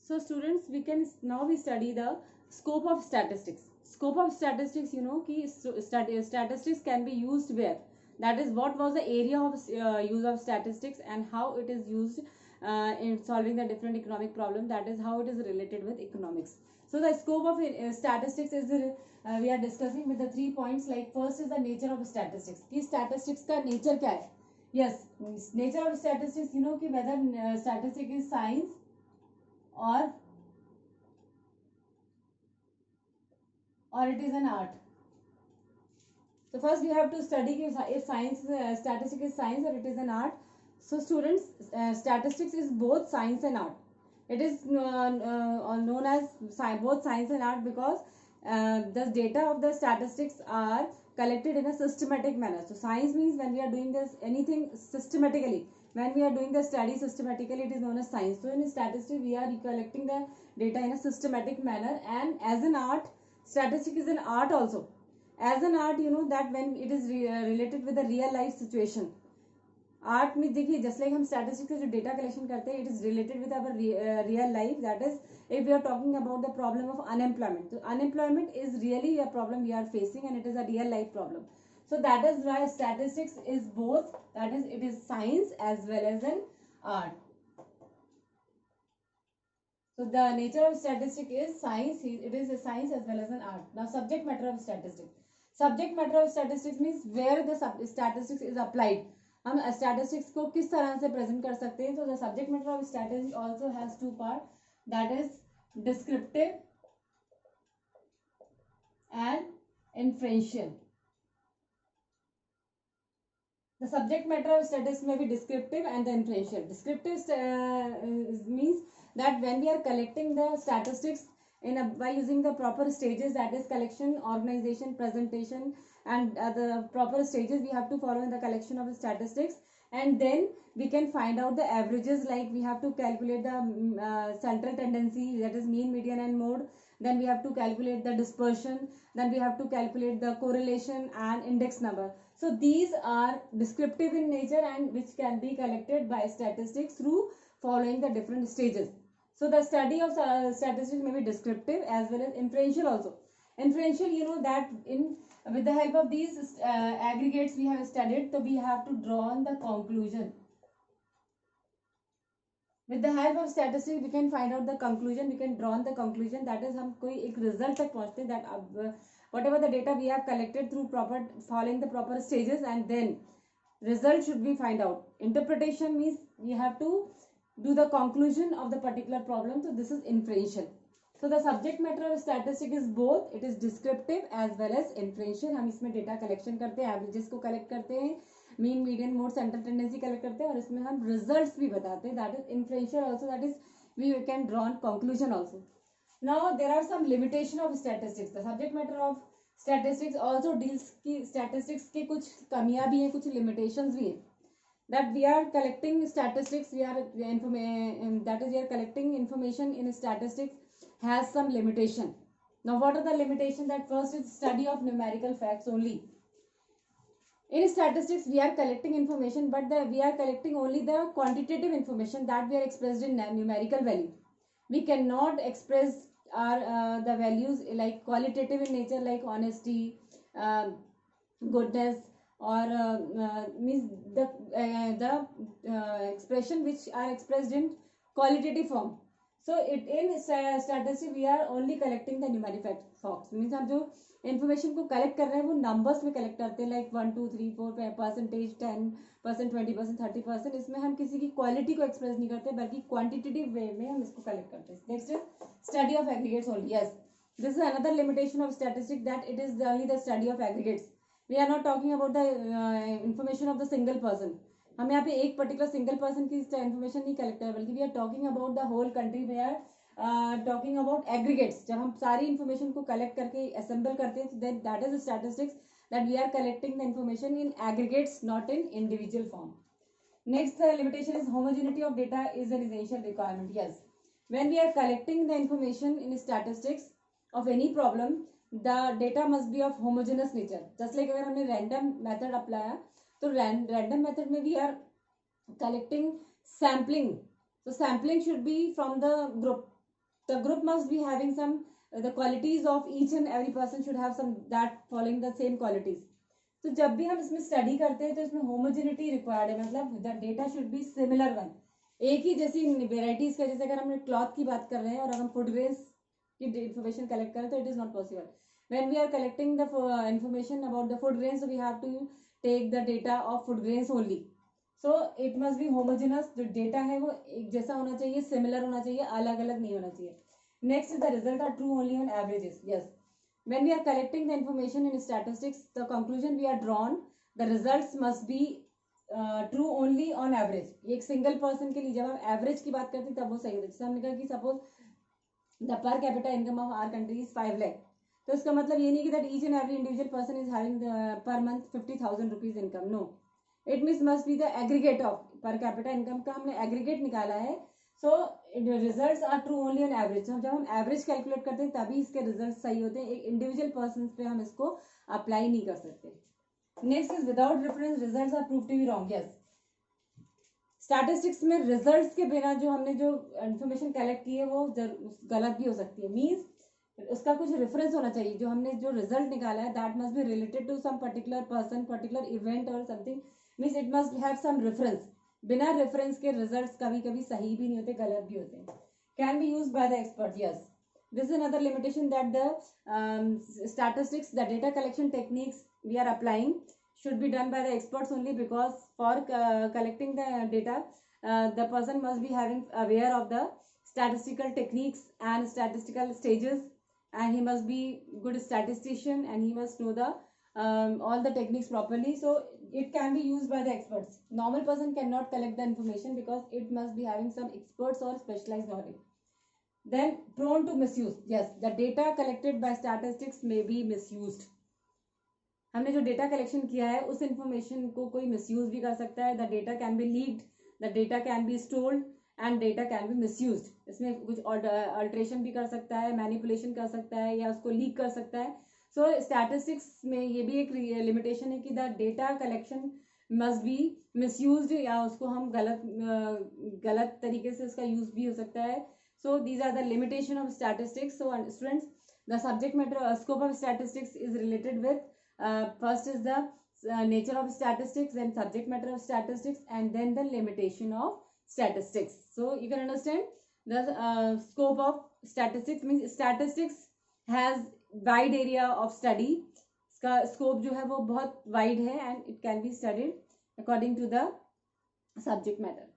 So students, we study the scope of statistics. Scope of statistics, you know, ki statistics can be used where? That is, what was the area of use of statistics and how it is used in solving the different economic problem. That is how it is related with economics. So the scope of statistics is we are discussing with the 3 points. Like first is the nature of statistics. Ki statistics का nature क्या है? Yes, nature of statistics, you know, कि whether statistics is science or it is an art. So first we have to study if science statistics is science or it is an art. So students, statistics is both science and art. It is known as both science and art because the data of the statistics are collected in a systematic manner. So science means when we are doing this anything systematically, when we are doing the study systematically, it is known as science. So in statistics we are collecting the data in a systematic manner, and as an art, statistics is an art also. As an art, you know that when it is related with the real life situation. Art में देखिए just like हम statistics से जो data collection करते हैं, it is related with our real life. That is if we are talking about the problem of unemployment, so unemployment is really a problem we are facing and it is a real life problem. So that is why statistics is both, that is it is science as well as an art. So the nature of statistics is science, it is a science as well as an art. Now subject matter of statistics. Subject matter of statistics means where the statistics is applied. हम statistics को किस तरह से present कर सकते हैं. So the subject matter of statistics also has two part, that is descriptive and inferential. The subject matter of statistics may be descriptive and the inferential. Descriptive means that when we are collecting the statistics by using the proper stages, that is collection, organization, presentation, and the proper stages we have to follow in the collection of statistics, and then we can find out the averages. Like we have to calculate the central tendency, that is mean, median and mode. Then we have to calculate the dispersion, then we have to calculate the correlation and index number. So these are descriptive in nature and which can be collected by statistics through following the different stages. So the study of statistics may be descriptive as well as inferential also. Inferential, you know that with the help of these aggregates we have studied, so we have to draw on the conclusion. With the help of statistics we can find out the conclusion, we can draw on the conclusion, that is हम कोई एक result तक पहुँचते हैं, that whatever the data we have collected through proper following the proper stages, and then result should be find out. Interpretation means we have to do the conclusion of the particular problem. So this is inferential. So the subject matter of statistics is both, it is descriptive as well as inferential. हम इसमें data collection करते हैं, averages को collect करते हैं, mean, median, mode, central tendency collect करते हैं, और इसमें हम results भी बताते हैं. That is inferential also, that is we can draw on conclusion also. Now there are some limitation of statistics. The subject matter of statistics also deals की statistics के कुछ कमियां भी हैं, कुछ limitations भी हैं. That we are collecting statistics, we are collecting information in statistics has some limitation. Now what are the limitation? That first is study of numerical facts only. In statistics we are collecting information, but we are collecting only the quantitative information that we are expressed in numerical value. We cannot express our the values like qualitative in nature, like honesty, goodness, or means the expression which are expressed in qualitative form. So in statistics we are only collecting the numerical facts. Means हम जो information को collect कर रहे हैं वो numbers में collect करते हैं, like 1 2 3 4 percentage, 10%, 20%, 30%. इसमें हम किसी की quality को express नहीं करते, बल्कि quantitative way में हम इसको collect करते हैं. Next is study of aggregates only. Yes, this is another limitation of statistics, that it is only the study of aggregates. We are not talking about the information of the single person. हम यहाँ पे एक particular single person की information नहीं collect कर, बल्कि we are talking about the whole country. We are talking about aggregates. जब हम सारी इन्फॉर्मेशन को कलेक्ट करके असेंबल करते हैं, then that is statistics, that we are collecting the information in aggregates, not in individual form. Next limitation is homogeneity of data is an essential requirement. Yes, when we are collecting the information in statistics of any problem, the data must be of homogeneous nature. just like अगर हमने random method अप्लाया, तो random method में we are collecting sampling. So sampling should be from the group. The group must be having some the qualities of each and every person should have some that following the same qualities. तो जब भी हम इसमें study करते हैं तो इसमें homogeneity required है, मतलब the data should be similar one, एक ही जैसी वेराइटीज का. जैसे अगर हम क्लॉथ की बात कर रहे हैं और अगर हम फूड ग्रेन्स की इंफॉर्मेशन कलेक्ट करें तो it is not possible. when we are collecting the information about the food grains, so we have to take the data of food grains only. So it must be homogeneous. जो data है वो एक जैसा होना चाहिए, similar होना चाहिए, अलग अलग नहीं होना चाहिए. Next is the result are true only on averages. Yes, when we are collecting the information in statistics, the conclusion we are drawn, the results must be true only on average. एक single person के लिए जब हम average की बात करते हैं तब वो सही होता है. जैसे हमने कहा कि suppose the per capita income of our country is 5 lakh. तो इसका मतलब ये नहीं कि that each and every individual person is having per month 50,000 rupees income. No, it means must be the aggregate of per capita income का हमने aggregate निकाला है. So results are true only on average. जब हम average calculate करते हैं तभी इसके रिजल्ट सही होते हैं. एक इंडिविजुअल पर्सन पे हम इसको अप्लाई नहीं कर सकते. Next is without reference results are prove to be wrong. Yes, statistics में रिजल्ट्स के बिना जो हमने जो इन्फॉर्मेशन कलेक्ट की है वो गलत भी हो सकती है. मीन्स उसका कुछ रेफरेंस होना चाहिए. जो हमने जो रिजल्ट निकाला है that must be related to some particular person, particular event और something. Means it must have some reference. बिना रेफरेंस के रिजल्ट्स कभी कभी सही भी नहीं होते, गलत भी होते हैं. Can be used by the expert. Yes, this is another limitation that the statistics, the data collection techniques we are applying should be done by the experts only, because for collecting the data the person must be having aware of the statistical techniques and statistical stages, and he must be good statistician, and he must know the all the techniques properly. So it can be used by the experts. Normal person cannot collect the information because it must be having some experts or specialized knowledge. Then prone to misuse. Yes, the data collected by statistics may be misused. हमने जो data collection किया है उस information को कोई misuse भी कर सकता है. The data can be leaked, the data can be stoled and data can be misused. इसमें कुछ अल्ट्रेशन भी कर सकता है, मैनिपुलेशन कर सकता है या उसको लीक कर सकता है. सो स्टैटिस्टिक्स में ये भी एक लिमिटेशन है कि the data collection must be misused, या उसको हम गलत तरीके से उसका यूज भी हो सकता है. So these are the limitation of statistics. So students, the subject matter scope of statistics is related with first is the nature of statistics, then subject matter of statistics, and then the limitation of statistics. So you can understand the scope of statistics means statistics has wide area of study. इसका scope जो है वो बहुत wide है and it can be studied according to the subject matter.